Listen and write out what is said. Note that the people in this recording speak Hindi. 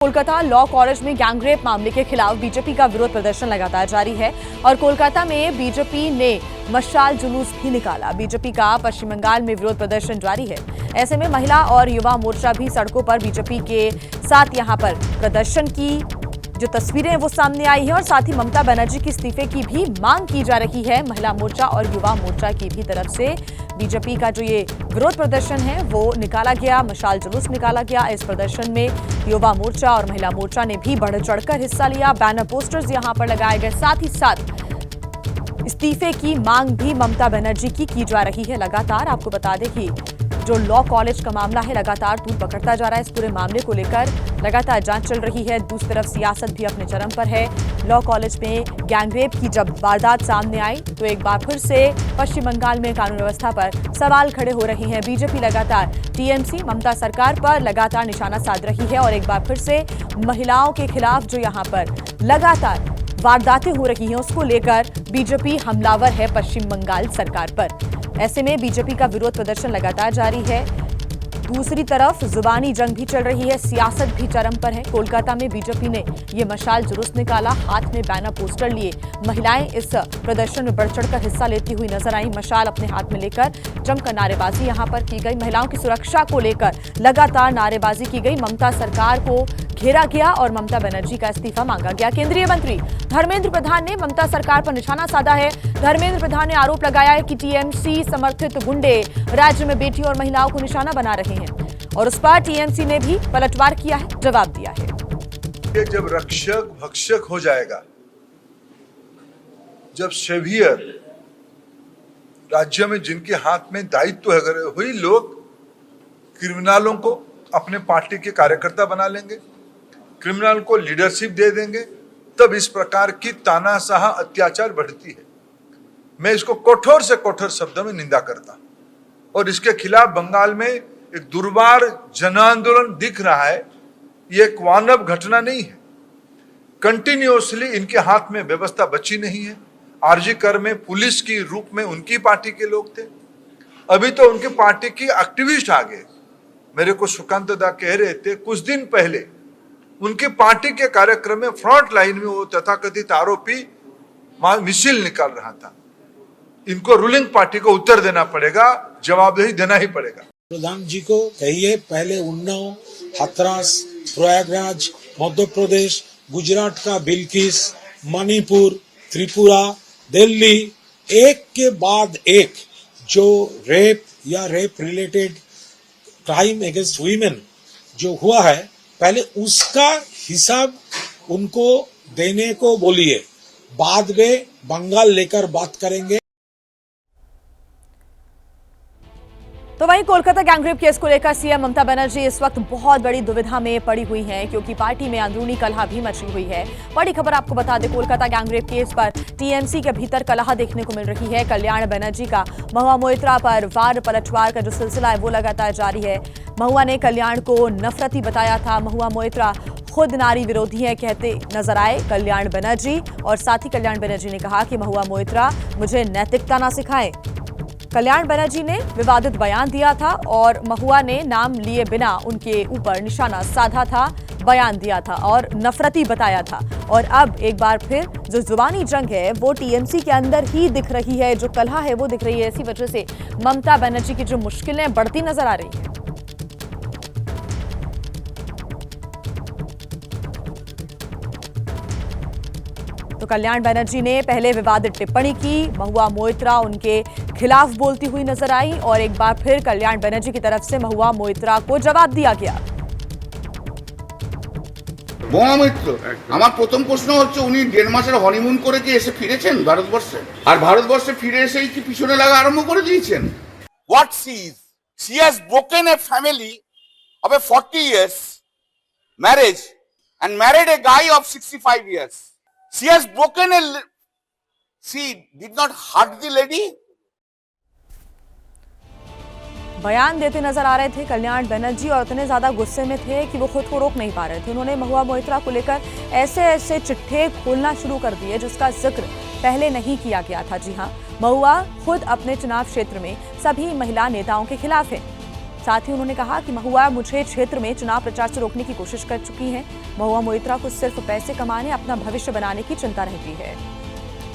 कोलकाता लॉ कॉलेज में गैंगरेप मामले के खिलाफ बीजेपी का विरोध प्रदर्शन लगातार जारी है और कोलकाता में बीजेपी ने मशाल जुलूस भी निकाला। बीजेपी का पश्चिम बंगाल में विरोध प्रदर्शन जारी है। ऐसे में महिला और युवा मोर्चा भी सड़कों पर बीजेपी के साथ यहां पर प्रदर्शन की जो तस्वीरें हैं वो सामने आई है और साथ ही ममता बनर्जी के इस्तीफे की भी मांग की जा रही है। महिला मोर्चा और युवा मोर्चा की भी तरफ से बीजेपी का जो ये विरोध प्रदर्शन है वो निकाला गया, मशाल जुलूस निकाला गया। इस प्रदर्शन में युवा मोर्चा और महिला मोर्चा ने भी बढ़ चढ़कर हिस्सा लिया। बैनर पोस्टर्स यहां पर लगाए गए, साथ ही साथ इस्तीफे की मांग भी ममता बनर्जी की जा रही है। लगातार आपको बता दें कि जो लॉ कॉलेज का मामला है लगातार तूल पकड़ता जा रहा है। इस पूरे मामले को लेकर लगातार जांच चल रही है। दूसरी तरफ सियासत भी अपने चरम पर है। लॉ कॉलेज में गैंगरेप की जब वारदात सामने आई तो एक बार फिर से पश्चिम बंगाल में कानून व्यवस्था पर सवाल खड़े हो रहे हैं। बीजेपी लगातार टीएमसी ममता सरकार पर लगातार निशाना साध रही है और एक बार फिर से महिलाओं के खिलाफ जो यहाँ पर लगातार वारदातें हो रही हैं उसको लेकर बीजेपी हमलावर है पश्चिम बंगाल सरकार पर। ऐसे में बीजेपी का विरोध प्रदर्शन लगातार जारी है। दूसरी तरफ जुबानी जंग भी चल रही है, सियासत भी चरम पर है। कोलकाता में बीजेपी ने ये मशाल जुलूस निकाला, हाथ में बैनर पोस्टर लिए महिलाएं इस प्रदर्शन में बढ़ चढ़कर हिस्सा लेती हुई नजर आई। मशाल अपने हाथ में लेकर जमकर नारेबाजी यहां पर की गई। महिलाओं की सुरक्षा को लेकर लगातार नारेबाजी की गई। ममता सरकार को घेरा गया और ममता बनर्जी का इस्तीफा मांगा गया। केंद्रीय मंत्री धर्मेंद्र प्रधान ने ममता सरकार पर निशाना साधा है। धर्मेंद्र प्रधान ने आरोप लगाया है कि टीएमसी समर्थित गुंडे राज्य में बेटियों और महिलाओं को निशाना बना रहे हैं और उस पर टीएमसी ने भी पलटवार किया है, जवाब दिया है। ये जब रक्षक भक्षक हो जाएगा, जब सेवियर राज्य में जिनके हाथ में दायित्व है, अगर वही लोग क्रिमिनलों को अपने पार्टी के कार्यकर्ता बना लेंगे, क्रिमिनल को लीडरशिप दे देंगे, तब इस प्रकार की तानाशाह अत्याचार बढ़ती है। मैं इसको कठोर से कठोर शब्दों में निंदा करता हूं और इसके खिलाफ बंगाल में एक दुर्बार जन आंदोलन दिख रहा है। ये एक वानव घटना नहीं है। कंटिन्यूअसली इनके हाथ में व्यवस्था बची नहीं है। आरजी कर में पुलिस की रूप में उनकी पार्टी के लोग थे, अभी तो उनकी पार्टी की एक्टिविस्ट आ गए। मेरे को सुकांत दा कह रहे थे कुछ दिन पहले उनकी पार्टी के कार्यक्रम में फ्रंट लाइन में वो तथाकथित आरोपी मिसाइल निकाल रहा था। इनको रूलिंग पार्टी को उत्तर देना पड़ेगा, जवाबदेही देना ही पड़ेगा। प्रधान जी को कहिए पहले उन्नाव, हाथरस, प्रयागराज, मध्य प्रदेश, गुजरात का बिल्किस, मणिपुर, त्रिपुरा, दिल्ली, एक के बाद एक जो रेप या rape related crime against women जो हुआ है, पहले उसका हिसाब उनको देने को बोलिए, बाद में बंगाल लेकर बात करेंगे। तो वहीं कोलकाता गैंगरेप केस को लेकर सीएम ममता बनर्जी इस वक्त बहुत बड़ी दुविधा में पड़ी हुई हैं क्योंकि पार्टी में अंदरूनी कलह भी मची हुई है। बड़ी खबर आपको बता दें, कोलकाता गैंगरेप केस पर टीएमसी के भीतर कलह देखने को मिल रही है। कल्याण बनर्जी का महुआ मोइत्रा पर वार पलटवार का जो सिलसिला है वो लगातार जारी है। महुआ ने कल्याण को नफरती बताया था। महुआ मोइत्रा खुद नारी विरोधी है कहते नजर आए कल्याण बनर्जी और साथ ही कल्याण बनर्जी ने कहा कि महुआ मोइत्रा मुझे नैतिकता ना सिखाए। कल्याण बनर्जी ने विवादित बयान दिया था और महुआ ने नाम लिए बिना उनके ऊपर निशाना साधा था, बयान दिया था और नफरती बताया था। और अब एक बार फिर जो जुबानी जंग है वो टीएमसी के अंदर ही दिख रही है, जो कलह है वो दिख रही है। इसी वजह से ममता बनर्जी की जो मुश्किलें बढ़ती नजर आ रही है। तो कल्याण बनर्जी ने पहले विवादित टिप्पणी की, महुआ मोइत्रा उनके खिलाफ बोलती हुई नजर आई और एक बार फिर कल्याण बनर्जी की तरफ से महुआ मोइत्रा को जवाब दिया गया। মহামিত্র আমার প্রথম প্রশ্ন হচ্ছে উনি 1.5 মাসের হনিমুন করে কি এসে ফিরেছেন ভারতবর্ষে, আর ভারতবর্ষে ফিরে এসেই কি পিছনে লাগা আরম্ভ করে দিয়েছেন? What she has broken a family of a 40 years marriage and married a guy of 65 years. She has broken she did not hurt the lady. बयान देते नजर आ रहे थे कल्याण बनर्जी और इतने ज्यादा गुस्से में थे कि वो खुद को रोक नहीं पा रहे थे। उन्होंने महुआ मोइत्रा को लेकर ऐसे ऐसे चिट्ठे खोलना शुरू कर दिए जिसका जिक्र पहले नहीं किया गया था। जी हां, महुआ खुद अपने चुनाव क्षेत्र में सभी महिला नेताओं के खिलाफ है। साथ ही उन्होंने कहा कि महुआ मुझे क्षेत्र में चुनाव प्रचार से रोकने की कोशिश कर चुकी हैं। महुआ मोइत्रा को सिर्फ पैसे कमाने, अपना भविष्य बनाने की चिंता रहती है।